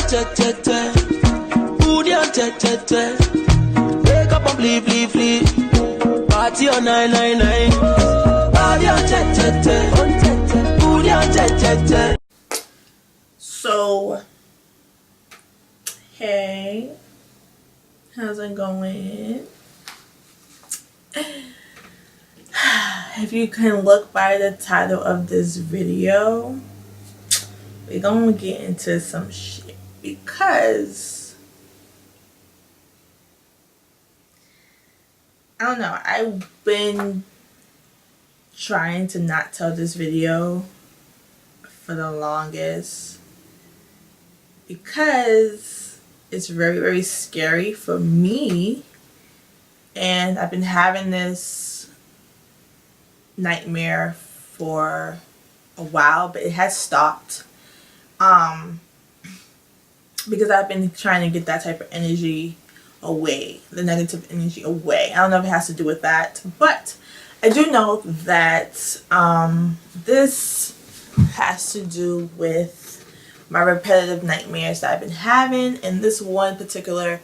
Wake up and leave. Party on 999. Party on So, hey, how's it going? If you can look by the title of this video, we're gonna get into some shit because I don't know, I've been trying to not tell this video for the longest because it's very, very scary for me, and I've been having this nightmare for a while, but it has stopped because I've been trying to get that type of energy away, the negative energy away. I don't know if it has to do with that, but I do know that this has to do with my repetitive nightmares that I've been having, and this one particular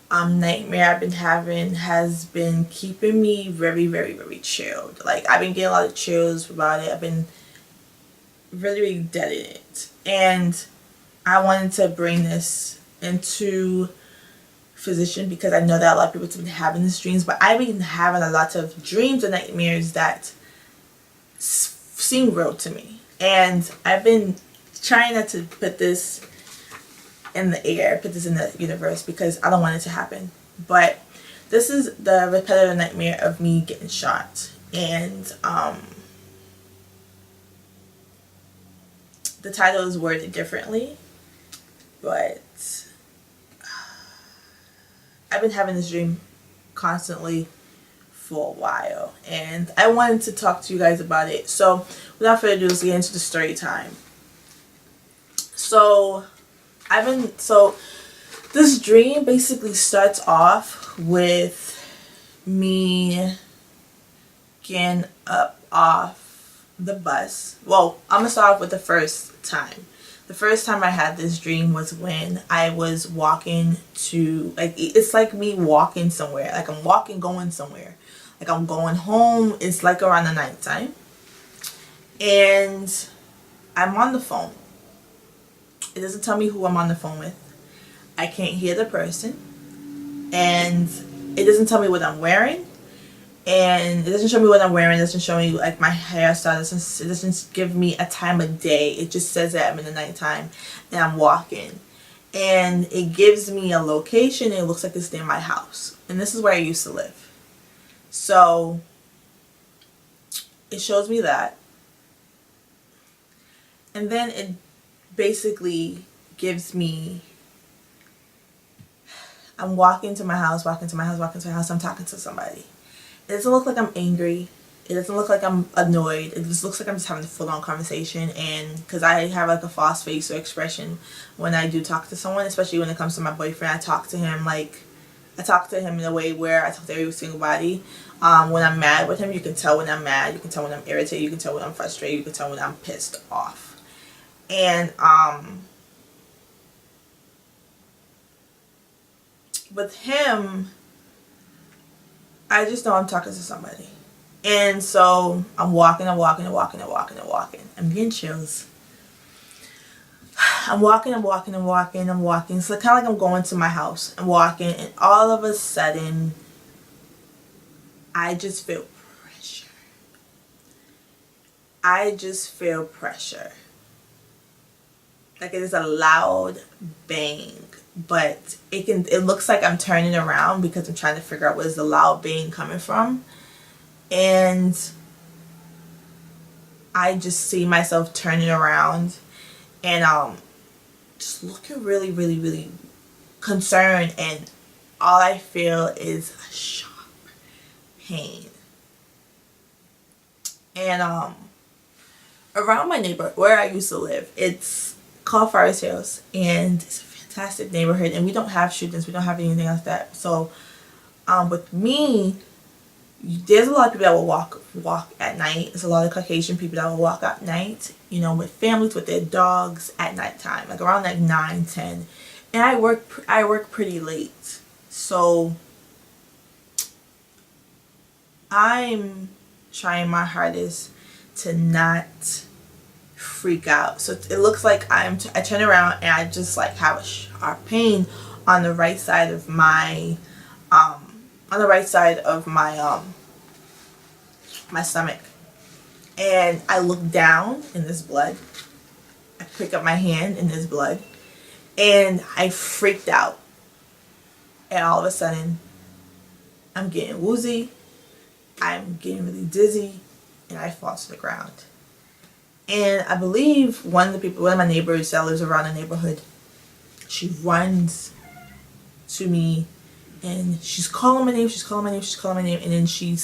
nightmare I've been having has been keeping me very, very, very chilled. Like, I've been getting a lot of chills about it. I've been really, really dead in it, and I wanted to bring this into physician because I know that a lot of people have been having these dreams, but I've been having a lot of dreams and nightmares that seem real to me, and I've been trying not to put this in the air, put this in the universe, because I don't want it to happen. But this is the repetitive nightmare of me getting shot, and the title is worded differently, but I've been having this dream constantly for a while, and I wanted to talk to you guys about it. So without further ado, let's get into the story time. So this dream basically starts off with me getting up off the bus. Well, I'm gonna start off with the first time. The first time I had this dream was when I was walking to, like, it's like me walking somewhere. Like, I'm walking, going somewhere. Like, I'm going home. It's like around the nighttime. And I'm on the phone. It doesn't tell me who I'm on the phone with. I can't hear the person. And it doesn't tell me what I'm wearing. And it doesn't show me what I'm wearing. It doesn't show me, like, my hairstyle. It doesn't give me a time of day. It just says that I'm in the nighttime and I'm walking. And it gives me a location. And it looks like it's near my house. And this is where I used to live. So it shows me that. And then it basically gives me, I'm walking to my house, I'm talking to somebody. It doesn't look like I'm angry. It doesn't look like I'm annoyed. It just looks like I'm just having a full-on conversation. And because I have like a false face or expression when I do talk to someone, especially when it comes to my boyfriend, I talk to him in a way where I talk to every single body. When I'm mad with him, you can tell when I'm mad. You can tell when I'm irritated. You can tell when I'm frustrated. You can tell when I'm pissed off. And with him, I just know I'm talking to somebody. And so I'm walking. I'm getting chills. I'm walking. It's like kind of like I'm going to my house. I'm walking, and all of a sudden, I just feel pressure. Like, it is a loud bang. But it looks like I'm turning around because I'm trying to figure out where's the loud bang coming from. And I just see myself turning around and just looking really, really, really concerned, and all I feel is a sharp pain. And around my neighborhood where I used to live, it's called Forest Hills, and it's a fantastic neighborhood, and we don't have shootings, we don't have anything like that. So with me, there's a lot of people that will walk at night. There's a lot of Caucasian people that will walk at night, you know, with families, with their dogs at nighttime, like around like 9, 10. And I work pretty late, so I'm trying my hardest to not freak out. So it looks like I turn around and I just like have a sharp pain on the right side of my my stomach, and I look down and there's blood. I pick up my hand and there's blood, and I freaked out, and all of a sudden I'm getting woozy, I'm getting really dizzy, and I fall to the ground. And I believe one of my neighbors that lives around the neighborhood, she runs to me and she's calling my name, and then she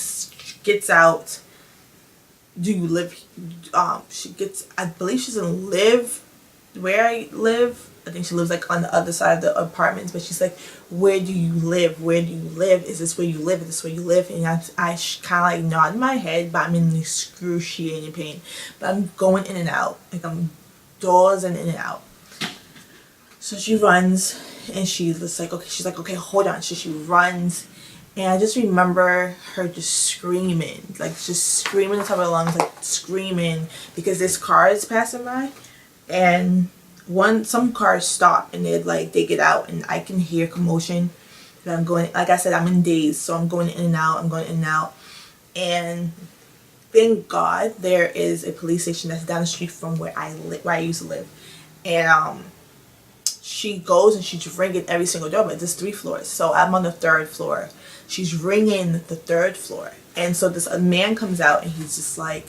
gets out. Do you live? I believe she's in live where I live. I think she lives like on the other side of the apartments, but she's like, where do you live? Where do you live? Is this where you live? Is this where you live? And I kind of like nod my head, but I'm in excruciating pain. But I'm going in and out. Like I'm dozing in and out. So she runs and she's like, okay, hold on. So she runs, and I just remember her just screaming at the top of her lungs, like screaming, because this car is passing by, and some cars stop and they get out, and I can hear commotion. And I'm going, like I said, I'm in daze, so I'm going in and out, and thank God there is a police station that's down the street from where I used to live, and she goes and she's ringing every single door, but there's 3 floors, so I'm on the 3rd floor. She's ringing the 3rd floor, and so a man comes out, and he's just like,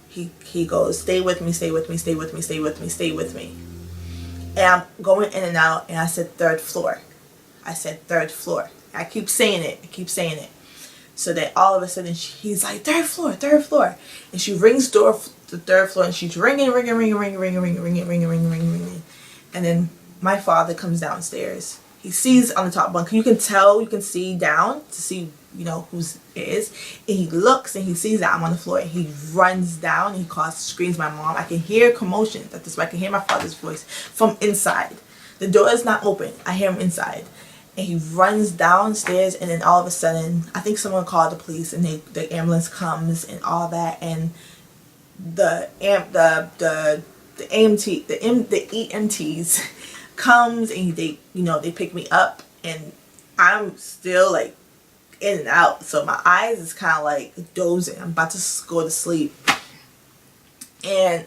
he goes, stay with me, stay with me, stay with me, stay with me, stay with me. And I'm going in and out, and I said 3rd floor. I said 3rd floor. I keep saying it. So then all of a sudden he's like, 3rd floor, 3rd floor. And she rings the 3rd floor, and she's ringing. And then my father comes downstairs. He sees on the top bunk. You can see down to see, whose it is. And he looks and he sees that I'm on the floor. And he runs down and he screams my mom. I can hear commotion. I can hear my father's voice from inside. The door is not open. I hear him inside. And he runs downstairs, and then all of a sudden, I think someone called the police, and the ambulance comes and all that, and the EMTs comes, and they pick me up, and I'm still like in and out, so my eyes is kind of like dozing. I'm about to go to sleep, and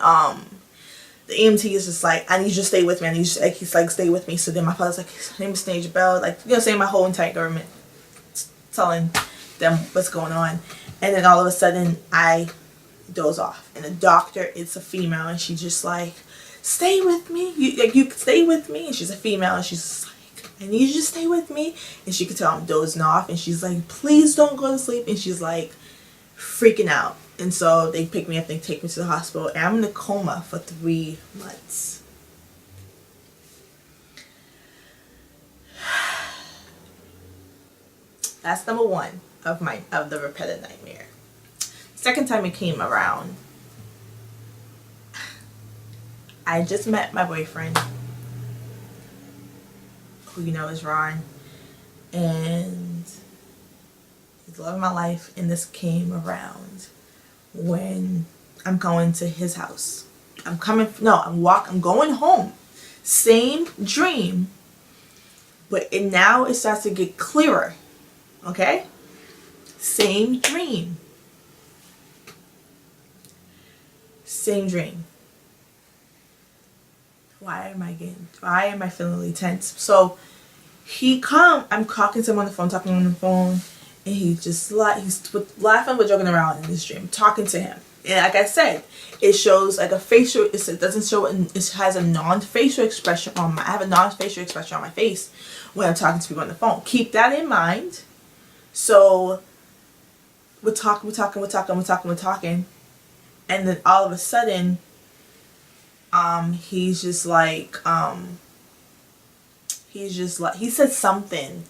the EMT is just like, I need you to stay with me. He's like, stay with me. So then my father's like, his name is Taneajah.Bell, like, saying my whole entire government, telling them what's going on. And then all of a sudden I doze off, and the doctor, it's a female, and she just like, stay with me, you stay with me. And she's a female, and she's just like, I need you to stay with me. And she could tell I'm dozing off, and she's like, please don't go to sleep. And she's like freaking out. And so they pick me up, they take me to the hospital, and I'm in a coma for 3 months. That's number 1 of the repeated nightmare. Second time it came around, I just met my boyfriend, who is Ron, and he's the love of my life, and this came around when I'm going to his house. I'm going home. Same dream, but now it starts to get clearer. Okay? Same dream. Same dream. Why am I feeling really tense? So I'm talking to him on the phone, and he's laughing but joking around in this dream, talking to him. And like I said, it shows like it doesn't show, it has a non-facial expression I have a non-facial expression on my face when I'm talking to people on the phone. Keep that in mind. So we're talking, and then all of a sudden, he said something,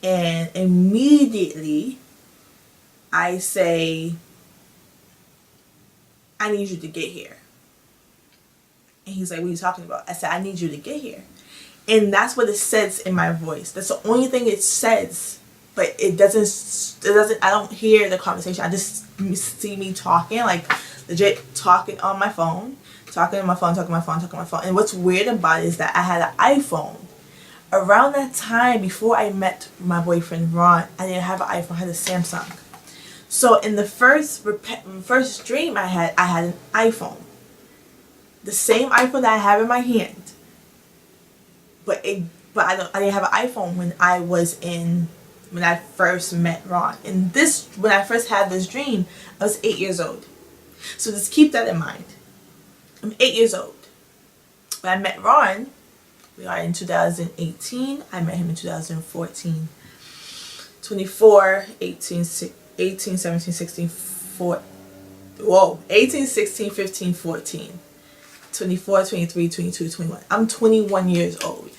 and immediately I say, I need you to get here. And he's like, what are you talking about? I said, I need you to get here. And that's what it says in my voice. That's the only thing it says. But it doesn't, I don't hear the conversation. I just see me talking, like legit talking on my phone, talking on my phone. And what's weird about it is that I had an iPhone. Around that time, before I met my boyfriend Ron, I didn't have an iPhone, I had a Samsung. So in the first dream I had an iPhone. The same iPhone that I have in my hand. But I didn't have an iPhone when I first met Ron. And when I first had this dream, I was 8 years old. So just keep that in mind. I'm 8 years old. When I met Ron, we are in 2018. I met him in 2014. 24, 18, 17, 16, 18, 16, 15, 14. 24, 23, 22, 21. I'm 21 years old.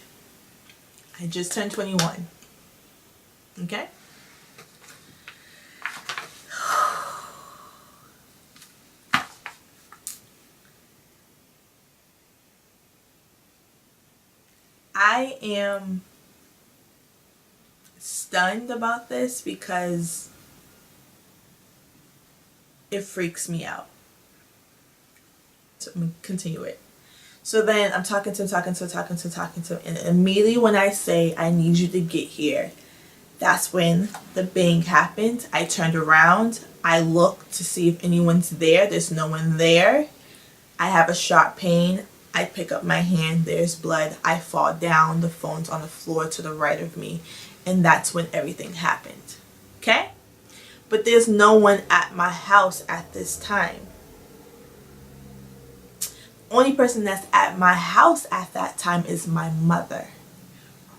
I just turned 21. Okay? I am stunned about this because it freaks me out. So I'm going to continue it. So then I'm talking to him. And immediately when I say, I need you to get here, that's when the bang happened. I turned around. I looked to see if anyone's there. There's no one there. I have a sharp pain. I pick up my hand. There's blood. I fall down. The phone's on the floor to the right of me. And that's when everything happened. Okay? But there's no one at my house at this time. Only person that's at my house at that time is my mother,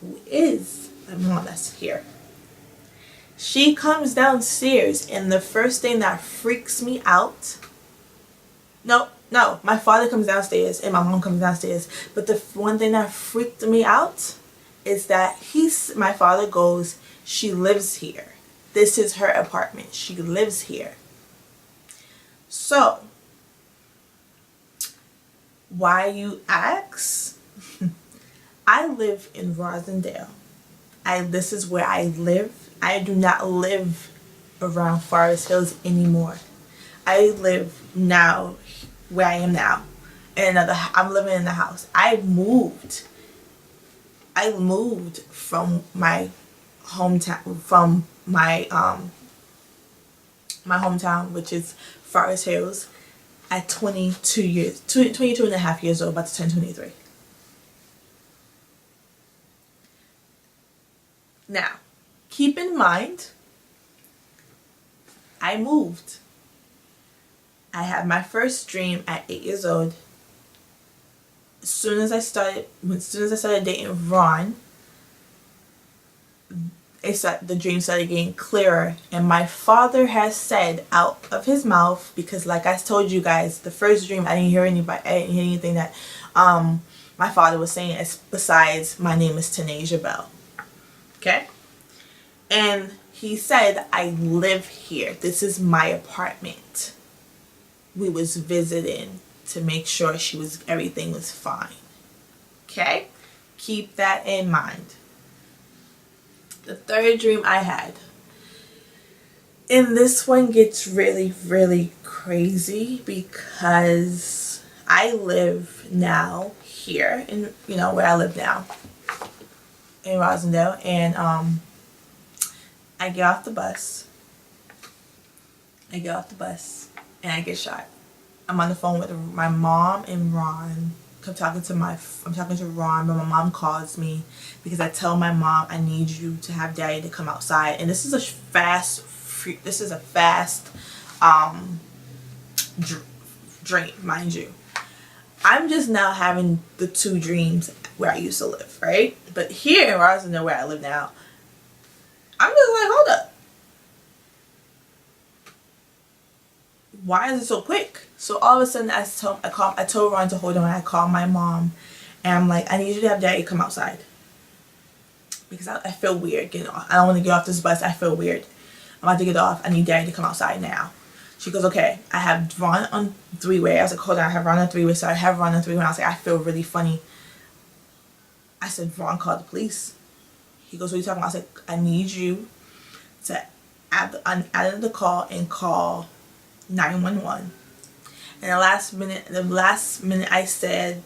who is my mom that's here. She comes downstairs, and the first thing that freaks me out, no, my father comes downstairs and my mom comes downstairs, but the one thing that freaked me out is that my father goes, she lives here. This is her apartment. She lives here. So, why you ask? I live in Rosendale. This is where I live. I do not live around Forest Hills anymore. I live now where I am now. I'm living in the house. I moved from my hometown, my hometown, which is Forest Hills, at 22 and a half years old, about to turn 23. Now, keep in mind, I moved. I had my first dream at 8 years old. As soon as I started dating Ron, the dream started getting clearer, and my father has said out of his mouth, because like I told you guys, the first dream I didn't hear anything that my father was saying besides my name is Taneajah.Bell. Okay? And he said, I live here. This is my apartment. We was visiting to make sure everything was fine. Okay? Keep that in mind. The third dream I had. And this one gets really, really crazy because I live now here in, where I live now in Rosendale, and I get off the bus and I get shot. I'm on the phone with my mom and Ron. I'm talking to Ron, but my mom calls me because I tell my mom I need you to have Daddy to come outside. And this is a fast dream, mind you. I'm just now having the two dreams where I used to live, right? But here in Rosendale, where I live now, I'm just like, hold up. Why is it so quick? So all of a sudden, I told Ron to hold on. I called my mom, and I'm like, I need you to have Daddy come outside because I feel weird getting off. I don't want to get off this bus. I feel weird. I'm about to get off. I need Daddy to come outside now. She goes, okay. I have Ron on three-way. I was like, hold on. I have Ron on three-way. So I have Ron on three-way. I was like, I feel really funny. I said, Ron called the police. He goes, what are you talking about? I said, I need you to add the call and call 911. And the last minute I said,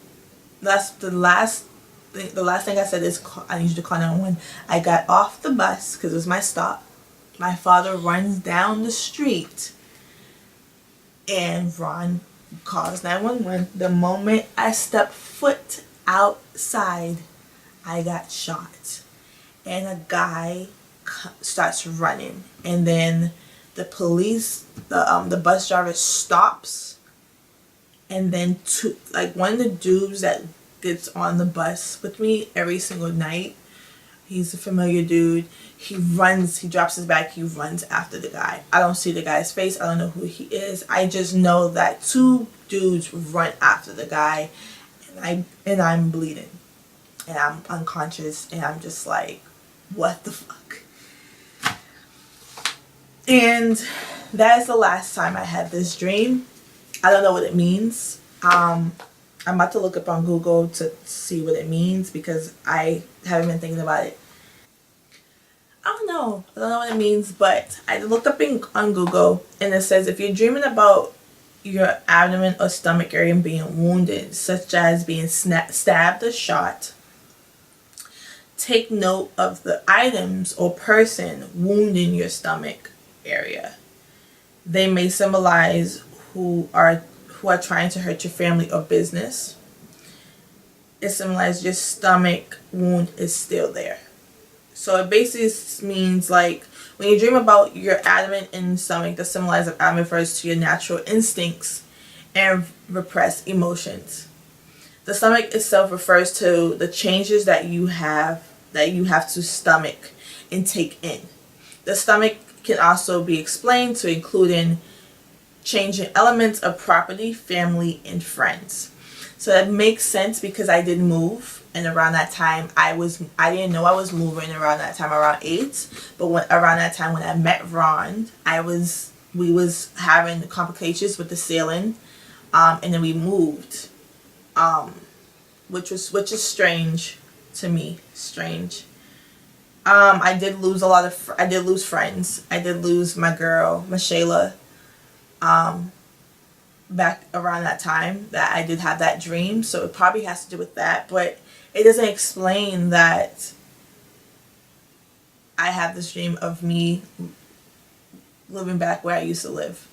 the last thing I said is, I need you to call 911. I got off the bus because it was my stop. My father runs down the street and Ron calls 911. The moment I stepped foot outside, I got shot. And a guy starts running. And then the police, the bus driver stops. And then one of the dudes that gets on the bus with me every single night, he's a familiar dude. He drops his bag, he runs after the guy. I don't see the guy's face, I don't know who he is. I just know that two dudes run after the guy, and I'm bleeding. And I'm unconscious, and I'm just like, what the fuck? And that is the last time I had this dream. I don't know what it means. I'm about to look up on Google to see what it means because I haven't been thinking about it. I don't know what it means, but I looked up on Google, and it says if you're dreaming about your abdomen or stomach area being wounded, such as being stabbed or shot, take note of the items or person wounding your stomach area. They may symbolize who are trying to hurt your family or business. It symbolizes your stomach wound is still there. So it basically means like when you dream about your abdomen and stomach, the symbolize of abdomen refers to your natural instincts and repressed emotions. The stomach itself refers to the changes that you have to stomach and take in. The stomach can also be explained to including changing elements of property, family, and friends. So that makes sense because I did move, and around that time I didn't know I was moving around that time, around 8. But around that time when I met Ron, we was having complications with the ceiling, and then we moved, which is strange to me. Strange. I did lose friends. I did lose my girl, Michelle, back around that time that I did have that dream. So it probably has to do with that, but it doesn't explain that I have this dream of me living back where I used to live.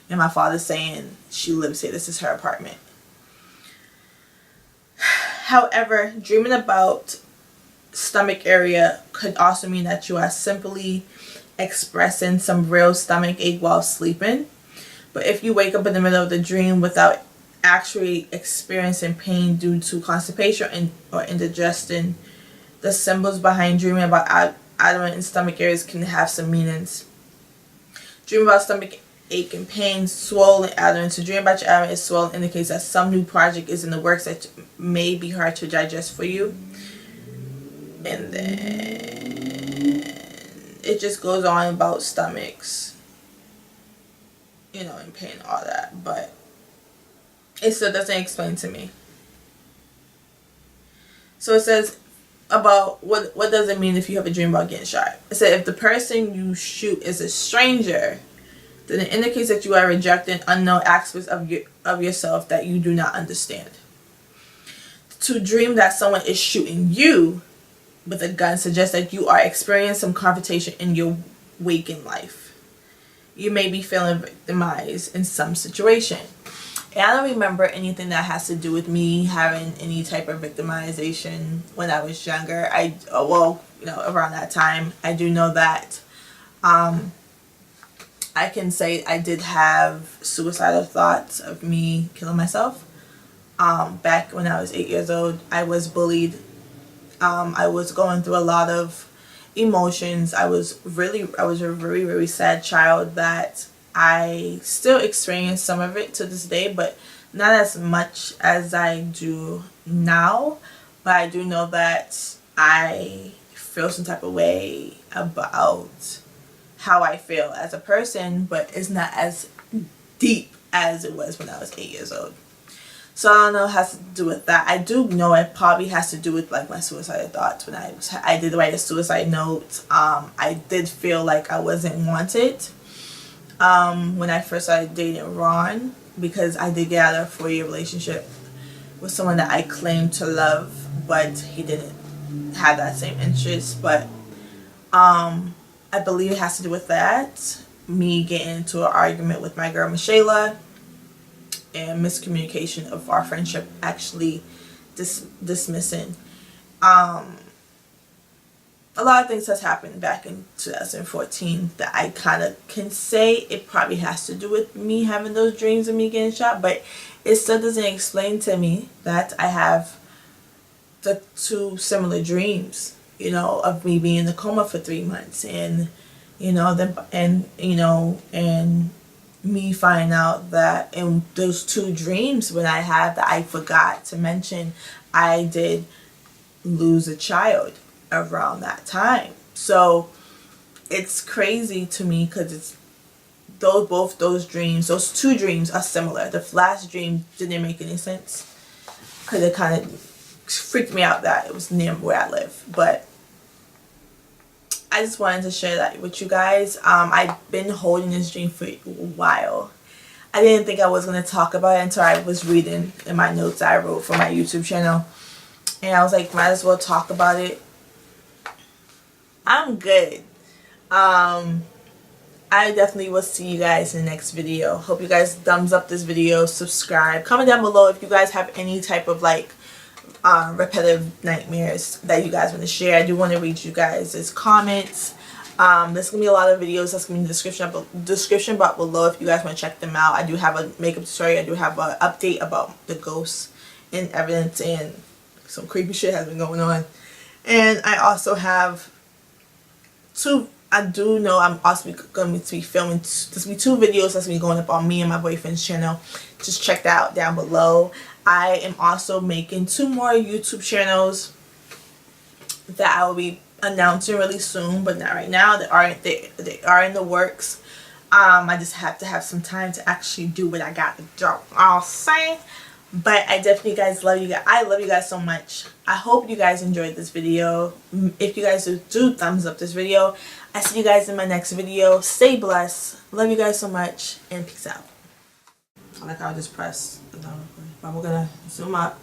And my father saying she lives here. This is her apartment. However, dreaming about stomach area could also mean that you are simply expressing some real stomach ache while sleeping. But if you wake up in the middle of the dream without actually experiencing pain due to constipation or indigestion, the symbols behind dreaming about abdomen and stomach areas can have some meanings. Dream about stomach ache and pain, swollen abdomen. So dream about your abdomen is swollen indicates that some new project is in the works that may be hard to digest for you. And then it just goes on about stomachs, and pain, all that, but it still doesn't explain to me. So it says about what does it mean if you have a dream about getting shot. It said if the person you shoot is a stranger, then it indicates that you are rejecting unknown aspects of yourself that you do not understand. To dream that someone is shooting you with a gun suggests that you are experiencing some confrontation in your waking life. You may be feeling victimized in some situation. And I don't remember anything that has to do with me having any type of victimization when I was younger. Around that time, I do know that I can say I did have suicidal thoughts of me killing myself. Back when I was 8 years old, I was bullied. I was going through a lot of emotions. I was a very, very sad child that I still experience some of it to this day, but not as much as I do now. But I do know that I feel some type of way about how I feel as a person, but it's not as deep as it was when I was 8 years old. So I don't know if it has to do with that. I do know it probably has to do with like my suicidal thoughts. When I did write a suicide note, I did feel like I wasn't wanted when I first started dating Ron, because I did get out of a 4-year relationship with someone that I claimed to love, but he didn't have that same interest. But I believe it has to do with that. Me getting into an argument with my girl Michela, and miscommunication of our friendship actually dismissing. A lot of things has happened back in 2014 that I kind of can say it probably has to do with me having those dreams of me getting shot, but it still doesn't explain to me that I have the 2 similar dreams, you know, of me being in a coma for 3 months, and you know, and me finding out that in those 2 dreams when I had that I forgot to mention, I did lose a child around that time. So it's crazy to me because it's both those dreams, those 2 dreams are similar. The last dream didn't make any sense because it kind of freaked me out that it was near where I live. But I just wanted to share that with you guys. I've been holding this dream for a while. I didn't think I was going to talk about it until I was reading in my notes I wrote for my YouTube channel. And I was like, might as well talk about it. I'm good. I definitely will see you guys in the next video. Hope you guys thumbs up this video, subscribe. Comment down below if you guys have any type of like repetitive nightmares that you guys want to share. I do want to read you guys' comments. There's gonna be a lot of videos that's gonna be in the description box below if you guys want to check them out. I do have a makeup tutorial. I do have an update about the ghosts and evidence, and some creepy shit has been going on. And I also have I do know I'm also going to be filming. There's going to be 2 videos that's going to be going up on me and my boyfriend's channel. Just check that out down below. I am also making 2 more YouTube channels that I will be announcing really soon, but not right now. They are in the works. I just have to have some time to actually do what I got to do. I'll say. But I definitely guys love you guys. I love you guys so much. I hope you guys enjoyed this video. If you guys do thumbs up this video. I see you guys in my next video. Stay blessed. Love you guys so much. And peace out. I like how I just pressed. But we're going to zoom up.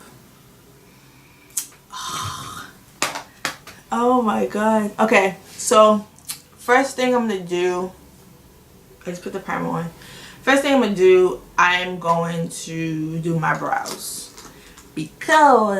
Oh my god. Okay. So first thing I'm going to do. I just put the primer on. First thing I'm going to do, I'm going to do my brows, because